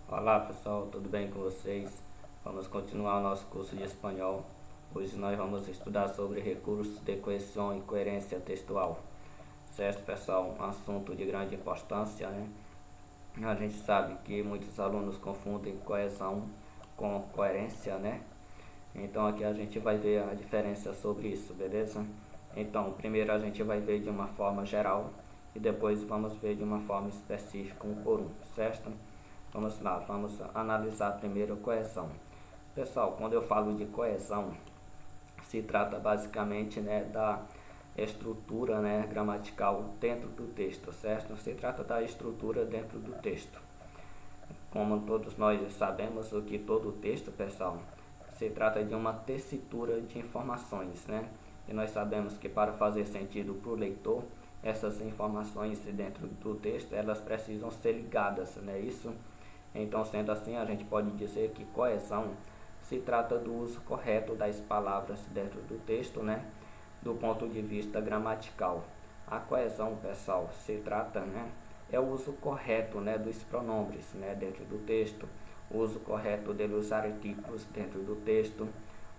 Olá pessoal, tudo bem com vocês? Vamos continuar o nosso curso de espanhol. Hoje nós vamos estudar sobre recursos de coesão e coerência textual. Certo pessoal, um assunto de grande importância, né? A gente sabe que muitos alunos confundem coesão com coerência, né? Então aqui a gente vai ver a diferença sobre isso, beleza? Então, primeiro a gente vai ver de uma forma geral e depois vamos ver de uma forma específica um por um, certo? Vamos lá, vamos analisar primeiro a coesão. Pessoal, quando eu falo de coesão, se trata basicamente, né, da estrutura, né, gramatical dentro do texto, certo? Se trata da estrutura dentro do texto. Como todos nós sabemos, o que todo texto, pessoal, se trata de uma tessitura de informações, né? E nós sabemos que para fazer sentido para o leitor, essas informações dentro do texto, elas precisam ser ligadas, né? Isso. Então, sendo assim, a gente pode dizer que coesão se trata do uso correto das palavras dentro do texto, né? Do ponto de vista gramatical. A coesão, pessoal, se trata, né? É o uso correto, né, dos pronomes, né, dentro do texto, o uso correto dos artículos dentro do texto,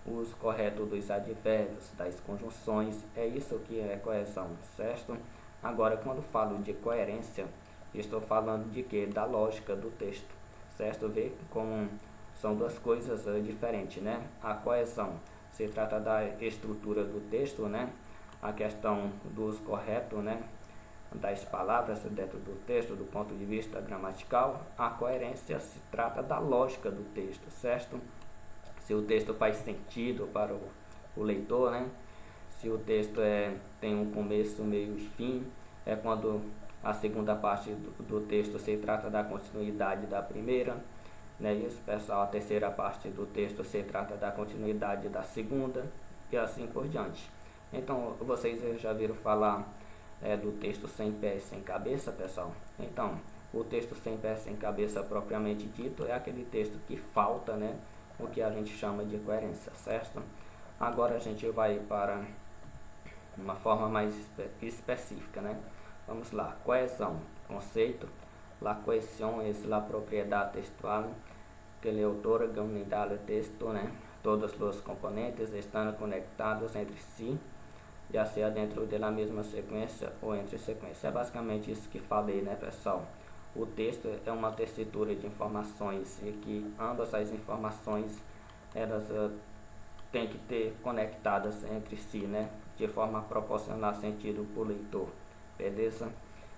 o uso correto dos advérbios, das conjunções, é isso que é coesão, certo? Agora, quando falo de coerência, estou falando de quê? Da lógica do texto, certo? Vê como são duas coisas diferentes, né? A coesão se trata da estrutura do texto, né? A questão do uso correto, né, das palavras dentro do texto, do ponto de vista gramatical. A coerência se trata da lógica do texto, certo? Se o texto faz sentido para o leitor, né? Se o texto tem um começo, meio e fim, é quando a segunda parte do texto se trata da continuidade da primeira, né? Isso, pessoal, a terceira parte do texto se trata da continuidade da segunda e assim por diante. Então, vocês já viram falar do texto sem pé e sem cabeça, pessoal? Então, o texto sem pé e sem cabeça propriamente dito é aquele texto que falta, né, o que a gente chama de coerência, certo? Agora a gente vai para uma forma mais específica, né? Vamos lá, coesão, conceito. La cohesión es la propiedad textual que le otorga unidad al texto, né? Todos os componentes estão conectados entre si, já seja dentro da mesma sequência ou entre sequências. É basicamente isso que falei, né, pessoal? O texto é uma tessitura de informações e que ambas as informações elas têm que ter conectadas entre si, né, de forma a proporcionar sentido para o leitor, beleza?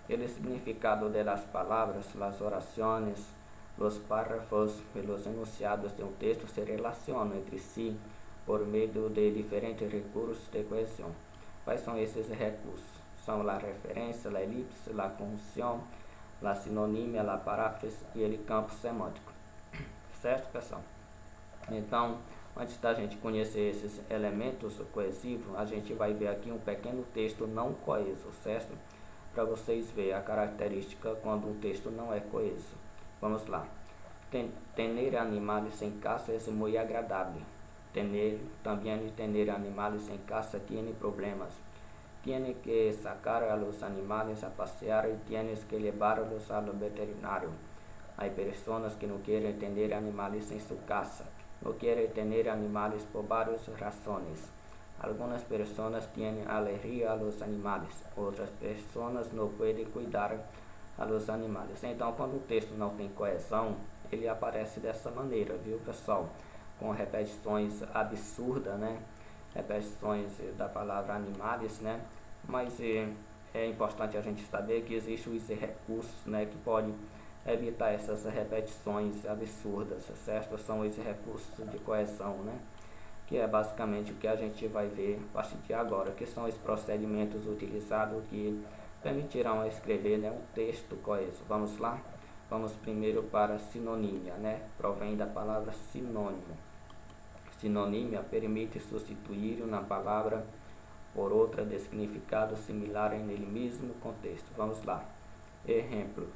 El significado de las palabras, las oraciones, los párrafos y los enunciados de un texto se relacionam entre si por meio de diferentes recursos de coesão. Quais são esses recursos? São a referência, a elipse, a conjunção, a sinonímia, a paráfrase e o campo semântico. Certo, pessoal? Então, antes da gente conhecer esses elementos coesivos, a gente vai ver aqui um pequeno texto não coeso, certo? Para vocês verem a característica quando um texto não é coeso. Vamos lá. Tener animales en casa es muy agradable. También tener animales en casa tiene problemas. Tienes que sacar a los animales a pasear y tienes que llevarlos al veterinario. Hay personas que no quieren tener animales en su casa. No quieren tener animales por varias razones. Algunas personas tienen alergia a los animales. Outras pessoas não podem cuidar a los animales. Então, quando o texto não tem coesão, ele aparece dessa maneira, viu, pessoal? Com repetições absurdas, né? Repetições da palavra animales, né? Mas é importante a gente saber que existem os recursos, né, que podem evitar essas repetições absurdas, certo? São os recursos de coesão, né? Que é basicamente o que a gente vai ver a partir de agora, que são os procedimentos utilizados que permitirão escrever, né, um texto coeso. Vamos lá? Vamos primeiro para sinonímia, né? Provém da palavra sinônimo. Sinonímia permite substituir uma palavra por outra de significado similar em ele mesmo contexto. Vamos lá. Exemplo.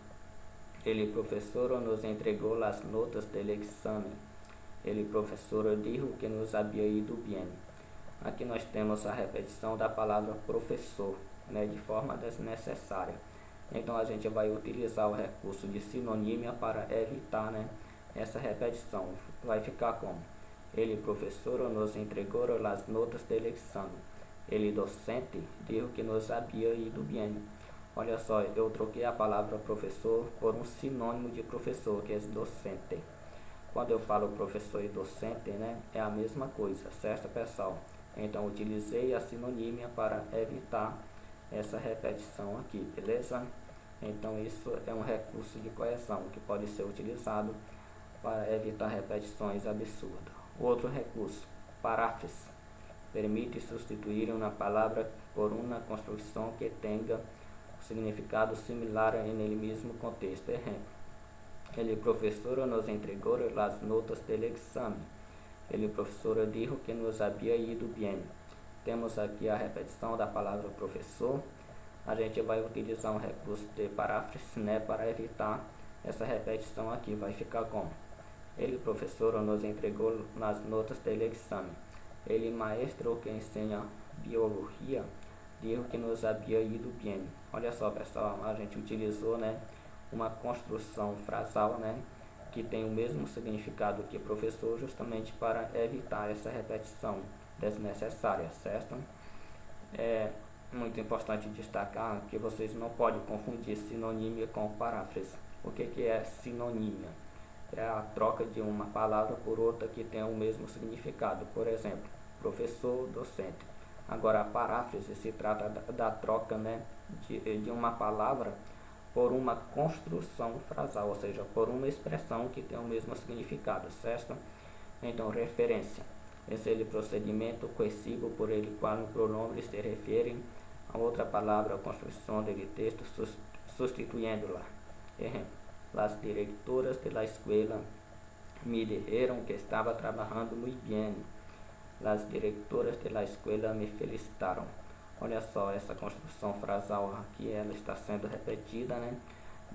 El professor nos entregou as notas do exame. El professor dijo que nos havia ido bem. Aqui nós temos a repetição da palavra professor, né, de forma desnecessária. Então a gente vai utilizar o recurso de sinonímia para evitar, né, essa repetição. Vai ficar como: ele, professor, nos entregou as notas del exame. Ele, docente, dijo que nos había ido bien. Olha só, eu troquei a palavra professor por um sinônimo de professor, que é docente. Quando eu falo professor e docente, né, é a mesma coisa, certo, pessoal? Então, utilizei a sinonímia para evitar essa repetição aqui, beleza? Então, isso é um recurso de coesão que pode ser utilizado para evitar repetições absurdas. Outro recurso, paráfrase, permite substituir uma palavra por uma construção que tenha significado similar en el mismo contexto. Ejemplo: el profesor nos entregó las notas del exame. El professor dijo que nos había ido bien. Temos aqui a repetição da palavra professor. A gente vai utilizar um recurso de paráfrase, né, para evitar essa repetição aqui. Vai ficar como: el professor nos entregou las notas del exame. El maestro que ensina biologia dijo que nos había ido bien. Olha só, pessoal, a gente utilizou, né, uma construção frasal, né, que tem o mesmo significado que professor, justamente para evitar essa repetição desnecessária, certo? É muito importante destacar que vocês não podem confundir sinonímia com paráfrase. O que é sinonímia? É a troca de uma palavra por outra que tem o mesmo significado. Por exemplo, professor, docente. Agora, a paráfrase se trata da troca, né, de uma palavra por uma construção frasal, ou seja, por uma expressão que tem o mesmo significado, certo? Então, referência. Esse é o procedimento conhecido por ele quando pronomes se referem a outra palavra ou construção do texto, substituindo-la. Exemplo: las directoras de la escuela me dijeron que estaba trabajando muy bien. Las directoras de la escuela me felicitaram. Olha só, essa construção frasal aqui, ela está sendo repetida, né,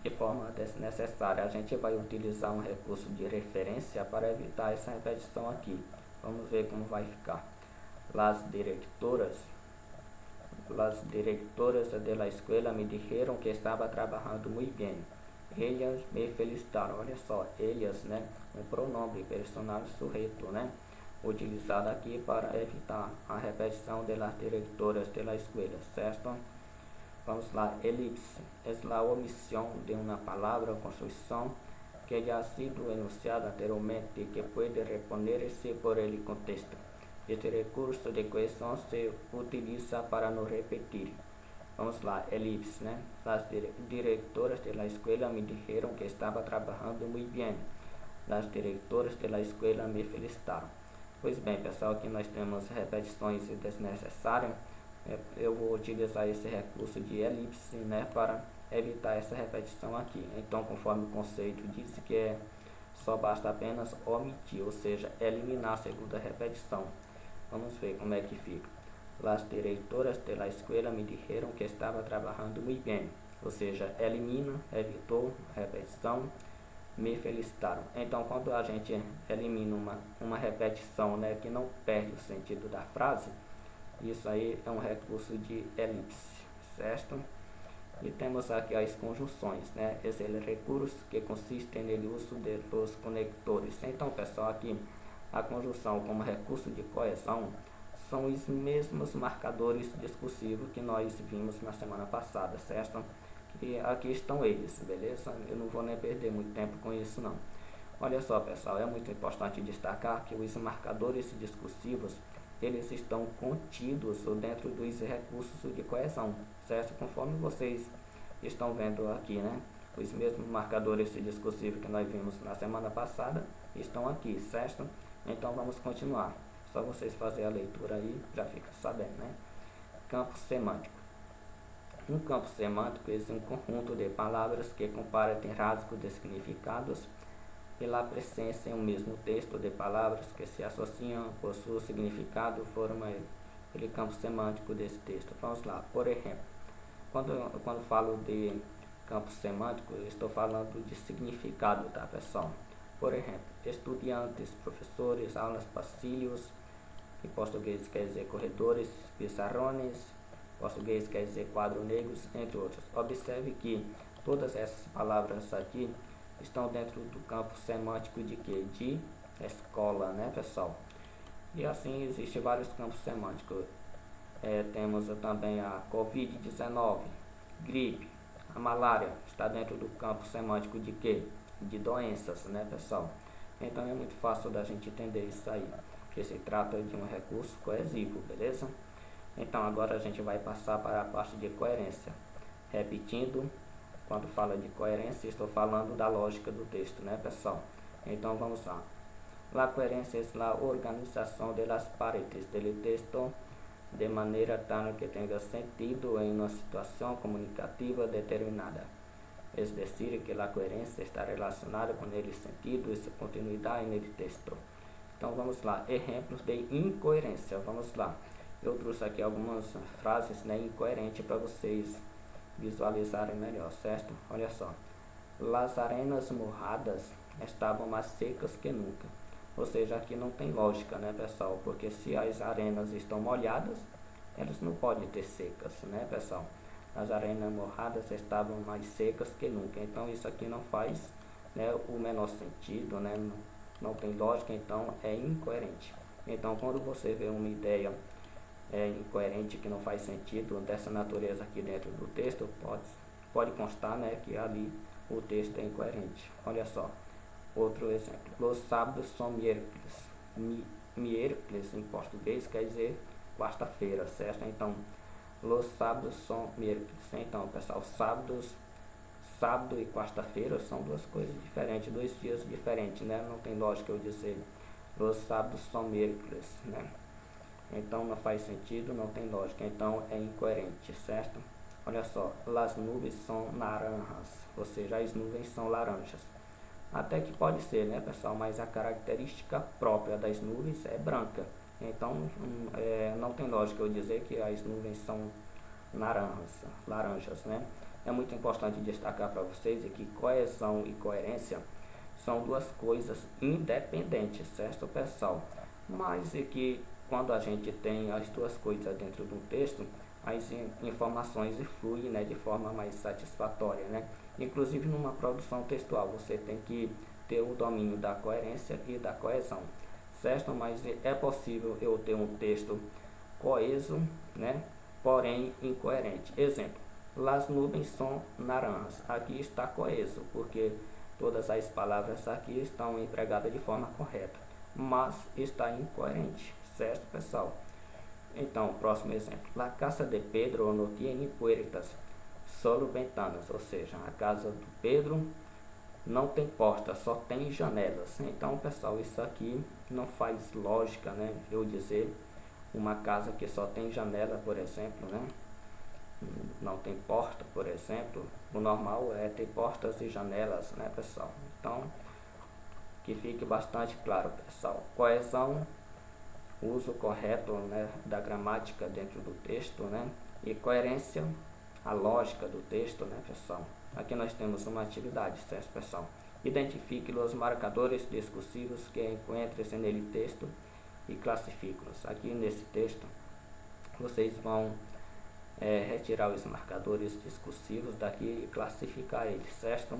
de forma desnecessária. A gente vai utilizar um recurso de referência para evitar essa repetição aqui. Vamos ver como vai ficar. Las directoras de la escuela me dijeron que estaba trabajando muy bien. Ellas me felicitaram. Olha só, ellas, né, um pronome personal sujeito, né, utilizado aqui para evitar a repetição de las directoras de la escuela, certo? Vamos lá, elipse. É a omissão de uma palavra ou construção que já ha sido enunciada anteriormente e que pode reponerse por el contexto. Este recurso de coesão se utiliza para não repetir. Vamos lá, elipse, né? Las directoras de la escuela me dijeron que estaba trabajando muy bien. Las directoras de la escuela me felicitaram. Pois bem, pessoal, aqui nós temos repetições desnecessárias. Eu vou utilizar esse recurso de elipse, né, para evitar essa repetição aqui. Então, conforme o conceito diz que só basta apenas omitir, ou seja, eliminar a segunda repetição. Vamos ver como é que fica. Las directoras de la escuela me dijeron que estaba trabajando muy bien. Ou seja, elimina, evitou, repetição, me felicitaram. Então, quando a gente elimina uma repetição, né, que não perde o sentido da frase, isso aí é um recurso de elipse, certo? E temos aqui as conjunções, né? Esse é o recurso que consiste no uso dos conectores. Então, pessoal, aqui a conjunção como recurso de coesão são os mesmos marcadores discursivos que nós vimos na semana passada, certo? E aqui estão eles, beleza? Eu não vou nem perder muito tempo com isso, não. Olha só, pessoal, é muito importante destacar que os marcadores discursivos, eles estão contidos dentro dos recursos de coesão, certo? Conforme vocês estão vendo aqui, né? Os mesmos marcadores discursivos que nós vimos na semana passada estão aqui, certo? Então, vamos continuar. Só vocês fazerem a leitura aí, já fica sabendo, né? Campo semântico. Um campo semântico é um conjunto de palavras que compartem rasgos de significados pela presença em um mesmo texto de palavras que se associam por seu significado, formam aquele campo semântico desse texto. Vamos lá, por exemplo, quando falo de campo semântico, eu estou falando de significado, tá, pessoal? Por exemplo, estudantes, professores, aulas, passilhos, em português quer dizer corredores, pizarrones, português quer dizer quadro negros, entre outros. Observe que todas essas palavras aqui estão dentro do campo semântico de quê? De escola, né, pessoal? E assim existem vários campos semânticos. Temos também a Covid-19, gripe, a malária, está dentro do campo semântico de quê? De doenças, né, pessoal? Então é muito fácil da gente entender isso aí, que se trata de um recurso coesivo, beleza? Então agora a gente vai passar para a parte de coerência. Repetindo, quando fala de coerência, estou falando da lógica do texto, né, pessoal? Então vamos lá. La coherencia es la organización de las partes del texto de manera tal que tenga sentido en una situación comunicativa determinada. Es decir, que la coherencia está relacionada con el sentido y su continuidad en el texto. Então vamos lá, exemplos de incoerência. Vamos lá, eu trouxe aqui algumas frases, né, incoerentes para vocês visualizarem melhor, certo? Olha só, las arenas mojadas estavam mais secas que nunca. Ou seja, aqui não tem lógica, né, pessoal? Porque se as arenas estão molhadas, elas não podem ter secas, né, pessoal? As arenas mojadas estavam mais secas que nunca. Então isso aqui não faz, né, o menor sentido, né? Não tem lógica, então é incoerente. Então quando você vê uma ideia incoerente que não faz sentido dessa natureza aqui dentro do texto, pode constar, né, que ali o texto é incoerente. Olha só. Outro exemplo, los sábados são miércoles. Miércoles em português quer dizer quarta-feira, certo? Então, los sábados são miércoles. Então, pessoal, sábado e quarta-feira são duas coisas diferentes, dois dias diferentes, né? Não tem lógica eu dizer los sábados são miércoles, né? Então, não faz sentido, não tem lógica. Então, é incoerente, certo? Olha só, las nuvens são naranjas, ou seja, as nuvens são laranjas. Até que pode ser, né, pessoal, mas a característica própria das nuvens é branca. Então, não tem lógica eu dizer que as nuvens são laranjas, né? É muito importante destacar para vocês que coesão e coerência são duas coisas independentes, certo, pessoal? Mas é que quando a gente tem as duas coisas dentro do texto, as informações fluem, né, de forma mais satisfatória, né? Inclusive numa produção textual você tem que ter o domínio da coerência e da coesão, certo? Mas é possível eu ter um texto coeso, né, porém incoerente. Exemplo, las nuvens são naranjas. Aqui está coeso, porque todas as palavras aqui estão empregadas de forma correta, mas está incoerente, certo, pessoal? Então, próximo exemplo. La casa de Pedro no tiene puertas, solo ventanas. Ou seja, a casa do Pedro não tem porta, só tem janelas. Então, pessoal, isso aqui não faz lógica, né? Eu dizer uma casa que só tem janela, por exemplo, né? Não tem porta, por exemplo. O normal é ter portas e janelas, né, pessoal? Então, que fique bastante claro, pessoal. Coesão, uso correto, né, da gramática dentro do texto, né, e coerência, a lógica do texto, né, pessoal. Aqui nós temos uma atividade, certo, pessoal? Identifique os marcadores discursivos que encontrem nele texto e classifique-los. Aqui nesse texto, vocês vão retirar os marcadores discursivos daqui e classificar eles, certo?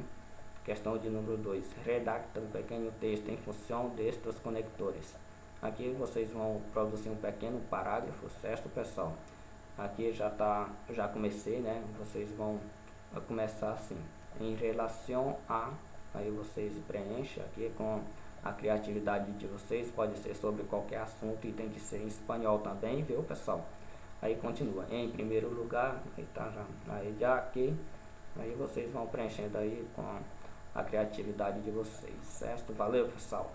Questão de número 2. Redacta um pequeno texto em função destes conectores. Aqui vocês vão produzir um pequeno parágrafo, certo, pessoal? Aqui já comecei, né? Vocês vão começar assim. Em relação a, aí vocês preenchem aqui com a criatividade de vocês, pode ser sobre qualquer assunto e tem que ser em espanhol também, viu, pessoal? Aí continua. Em primeiro lugar, aí tá já aqui, aí vocês vão preenchendo aí com a criatividade de vocês, certo? Valeu, pessoal!